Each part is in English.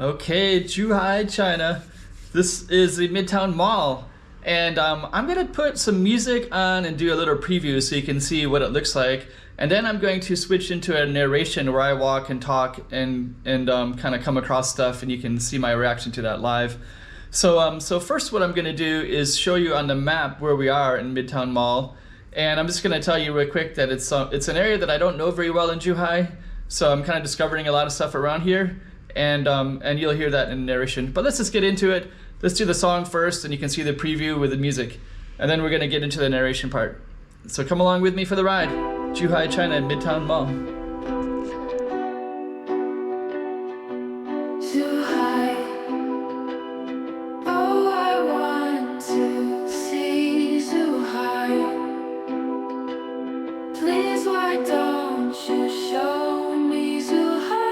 Okay, Zhuhai, China. This is the Midtown Mall. And I'm gonna put some music on and do a little preview so you can see what it looks like. And then I'm going to switch into a narration where I walk and talk and kind of come across stuff, and you can see my reaction to that live. So first what I'm gonna do is show you on the map where we are in Midtown Mall. And I'm just gonna tell you real quick that it's an area that I don't know very well in Zhuhai. So I'm kind of discovering a lot of stuff around here. And you'll hear that in the narration. But let's just get into it. Let's do the song first, and you can see the preview with the music. And then we're gonna get into the narration part. So come along with me for the ride. Zhuhai, China, Midtown Mall. Zhuhai, oh, I want to see Zhuhai. Please, why don't you show me Zhuhai?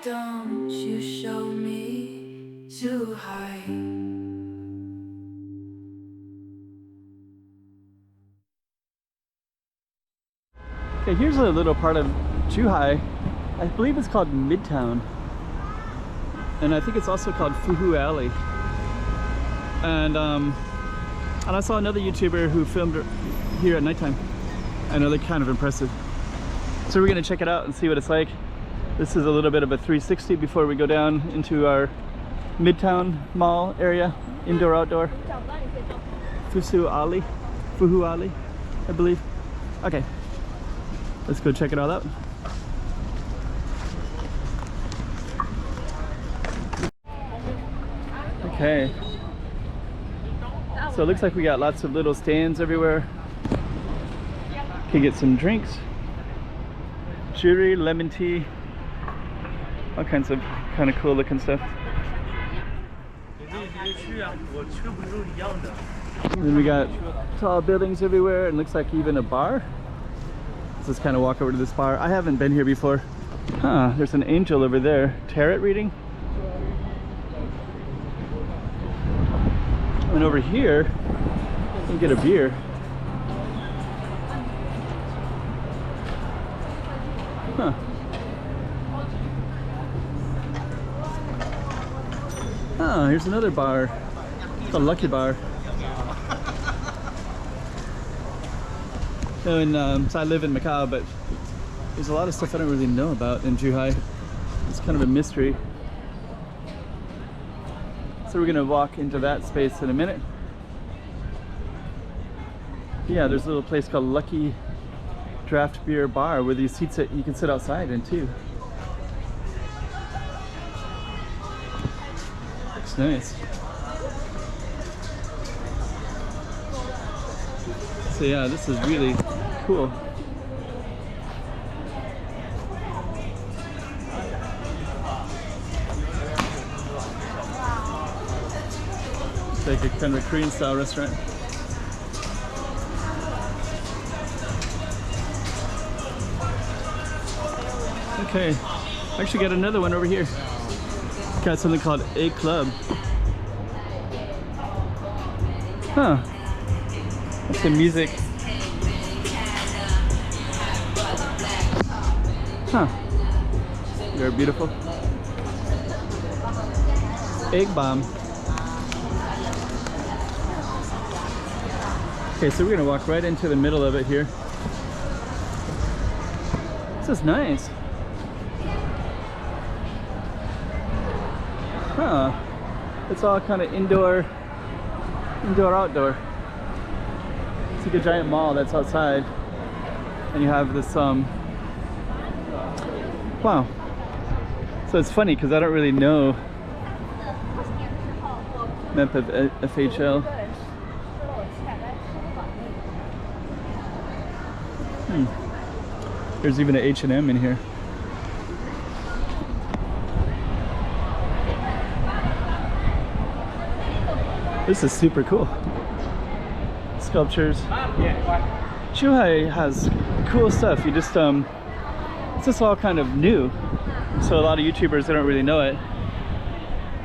Don't you show me Zhuhai? Okay, here's a little part of Zhuhai. I believe it's called Midtown. And I think it's also called Fuhu Alley. And I saw another YouTuber who filmed here at nighttime. I know they're kind of impressive. So we're gonna check it out and see what it's like. This is a little bit of a 360 before we go down into our Midtown Mall area, indoor, outdoor. Fuhu Alley, I believe. Okay, let's go check it all out. Okay, so it looks like we got lots of little stands everywhere. Can get some drinks, jewelry, lemon tea, all kinds of kind of cool looking stuff. And then we got tall buildings everywhere, and looks like even a bar. Let's just kind of walk over to this bar. I haven't been here before. Huh, there's an angel over there. Tarot reading. And over here, you can get a beer. Huh. Huh, here's another bar. It's called Lucky Bar. So I live in Macau, but there's a lot of stuff I don't really know about in Zhuhai. It's kind of a mystery. So we're gonna walk into that space in a minute. Yeah, there's a little place called Lucky Draft Beer Bar where these seats that you can sit outside in too. Looks nice. So yeah, this is really cool. It's like a kind of a Korean style restaurant. Okay, actually got another one over here. Got something called A Club. Huh. That's the music. Huh. They're beautiful. Egg bomb. Okay, so we're gonna walk right into the middle of it here. This is nice. Huh. It's all kind of indoor, outdoor. It's like a giant mall that's outside. And you have this, wow. So it's funny because I don't really know map of FHL. There's even an H&M in here. This is super cool. Sculptures. Zhuhai has cool stuff. You just it's just all kind of new. So a lot of YouTubers, they don't really know it.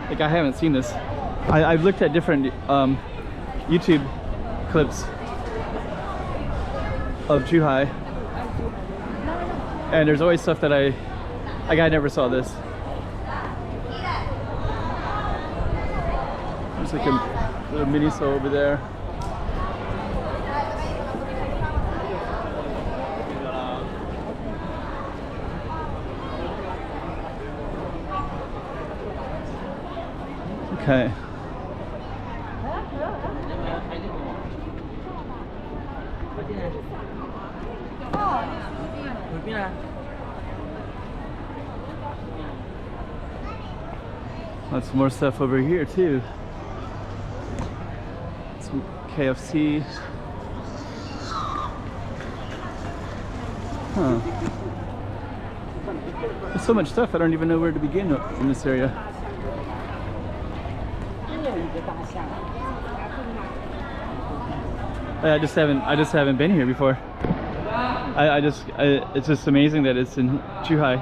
Like I haven't seen this. I've looked at different YouTube clips of Zhuhai, and there's always stuff that I never saw this. There's like a little Miniso over there. Okay. Lots more stuff over here too. Some KFC. Huh. There's so much stuff I don't even know where to begin in this area. I just haven't been here before. It's just amazing that it's in Zhuhai,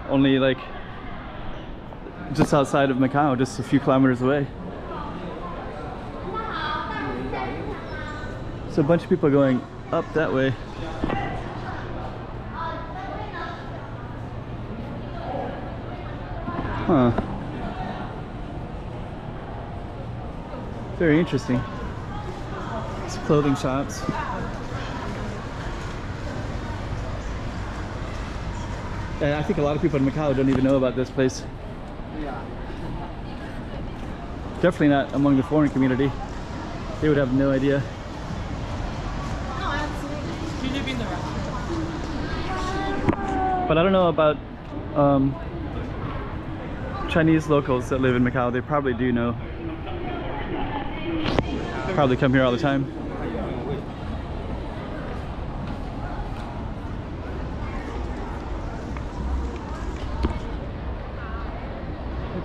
only like just outside of Macau, just a few kilometers away. So a bunch of people going up that way. Huh. Very interesting. It's clothing shops. And I think a lot of people in Macau don't even know about this place. Definitely not among the foreign community. They would have no idea. But I don't know about Chinese locals that live in Macau. They probably do know. Probably come here all the time.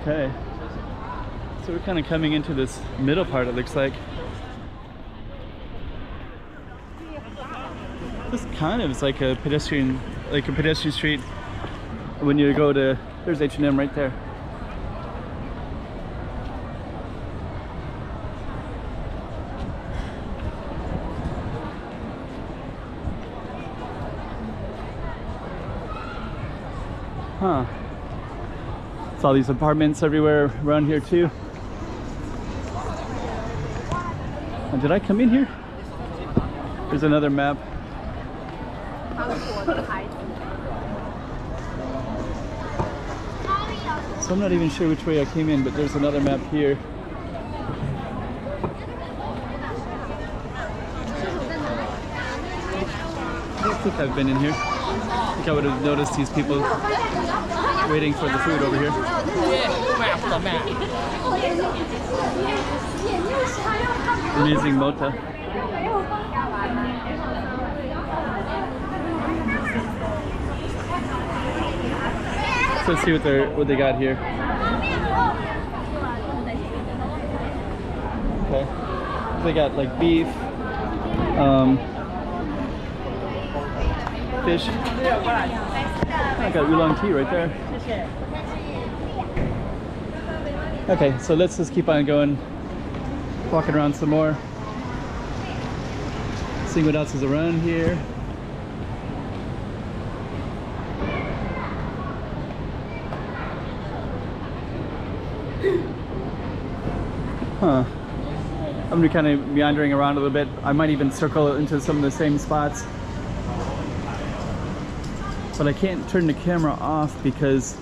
Okay, so we're kind of coming into this middle part, it looks like. This kind of is like a pedestrian street when you go to, there's H&M right there. Huh. All these apartments everywhere around here too. Did I come in here? There's another map. So I'm not even sure which way I came in, but there's another map here. I don't think I've been in here. I think I would have noticed these people waiting for the food over here. Amazing mota. So let's see what they got here. Okay, they got like beef, fish. I got oolong tea right there. Okay, so let's just keep on going, walking around some more, seeing what else is around here. Huh. I'm gonna be kind of meandering around a little bit. I might even circle into some of the same spots. But I can't turn the camera off because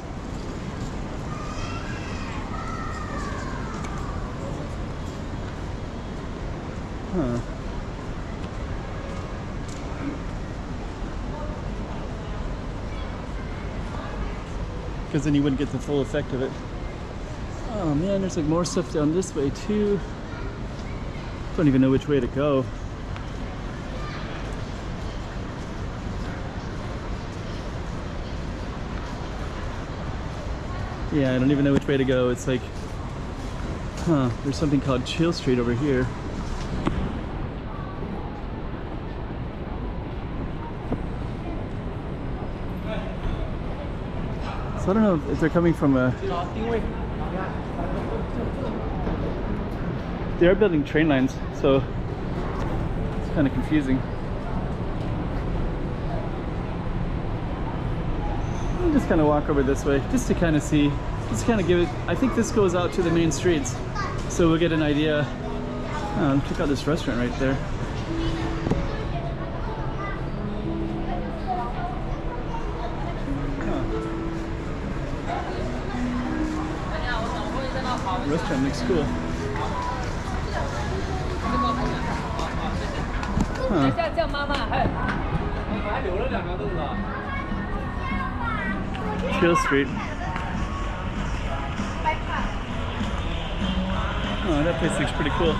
because then you wouldn't get the full effect of it. Oh man, there's like more stuff down this way too. Don't even know which way to go. Yeah, I don't even know which way to go. It's like, there's something called Chill Street over here. So I don't know if they're coming from a... They are building train lines, so it's kind of confusing. I'll just kind of walk over this way, just to kind of see, just to kind of give it, I think this goes out to the main streets, so we'll get an idea. Check out this restaurant right there. Restaurant looks cool. Chill Street. Oh, that place looks pretty cool.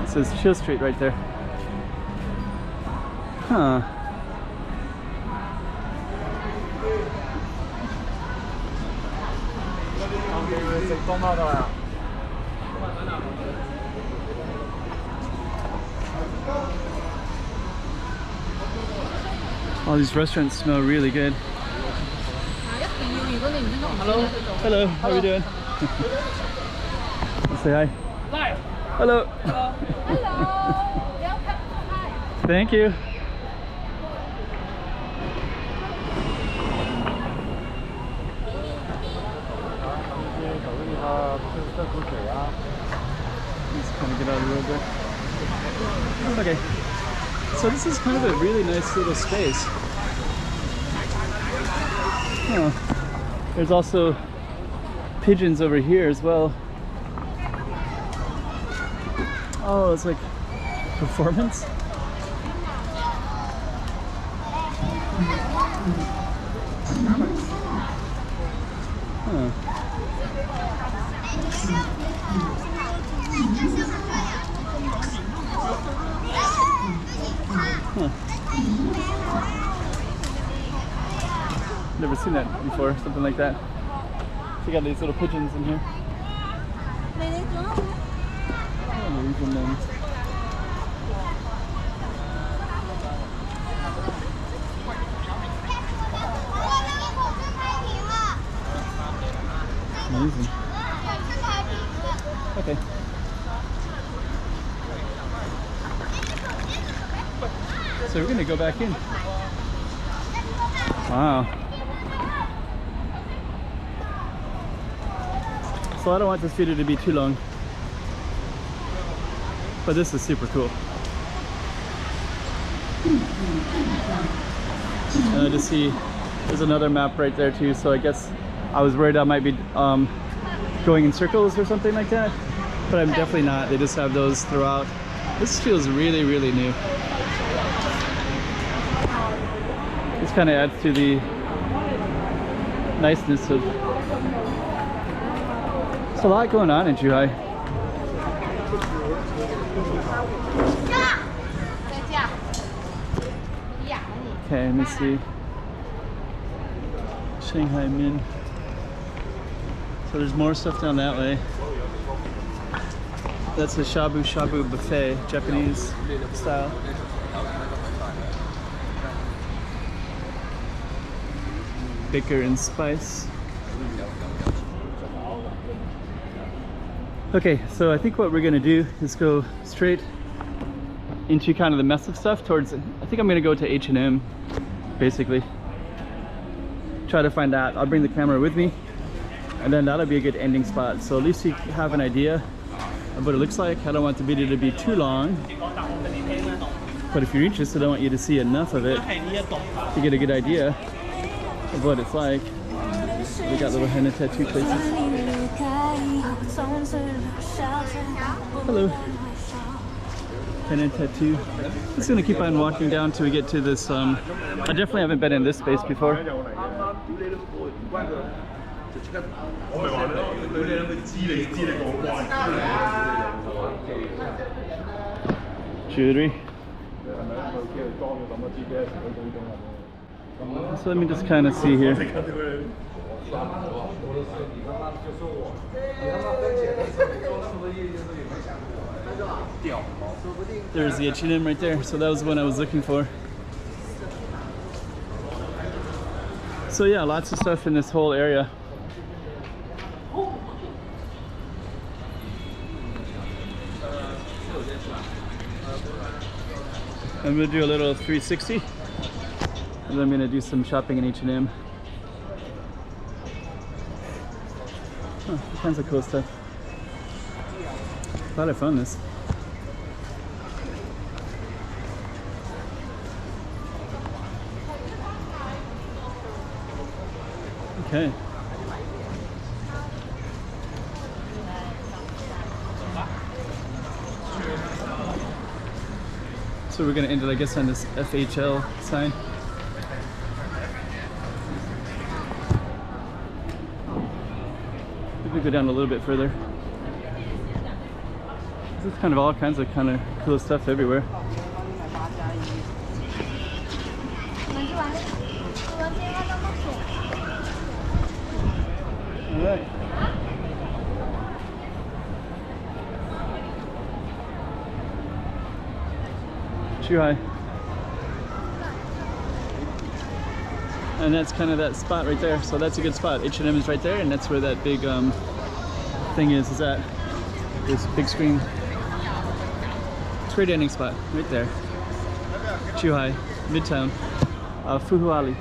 It says Chill Street right there. Huh. All these restaurants smell really good. Hello. Hello. How are you doing? Say hi. Hello. Hello. Thank you. Let's kind of get out a little bit. Okay. So this is kind of a really nice little space. Oh, there's also pigeons over here as well. Oh, it's like performance. Huh. Huh. Never seen that before, something like that. So you got these little pigeons in here. Amazing. Okay. So we're gonna go back in. Wow. So I don't want this video to be too long, but this is super cool. And I just see there's another map right there too, so I guess I was worried I might be going in circles or something like that, but I'm definitely not. They just have those throughout. This feels really, really new. This kind of adds to the niceness of. There's a lot going on in Zhuhai. Okay, let me see. Shanghai Min. So there's more stuff down that way. That's a shabu shabu buffet, Japanese style. Bicker and spice. Okay, so I think what we're gonna do is go straight into kind of the mess of stuff towards, I think I'm gonna go to H&M, basically. Try to find that. I'll bring the camera with me, and then that'll be a good ending spot. So at least you have an idea of what it looks like. I don't want the video to be too long, but if you're interested, I want you to see enough of it to get a good idea of what it's like. We got little henna tattoo places. Hello. Henna tattoo. I'm just gonna keep on walking down till we get to this. I definitely haven't been in this space before. Jewelry. So let me just kind of see here. There's the H&M right there, so that was the one I was looking for. So yeah, lots of stuff in this whole area. I'm gonna do a little 360, and then I'm gonna do some shopping in H&M. All kinds of cool stuff. Glad I found this. Okay. So we're gonna end it, I guess, on this FHL sign. Maybe go down a little bit further. There's kind of all kinds of cool stuff everywhere. All right. Zhuhai. And that's kind of that spot right there. So that's a good spot. H&M is right there, and that's where that big thing is at. This big screen. It's a great ending spot right there. Zhuhai, Midtown, Fuhuali.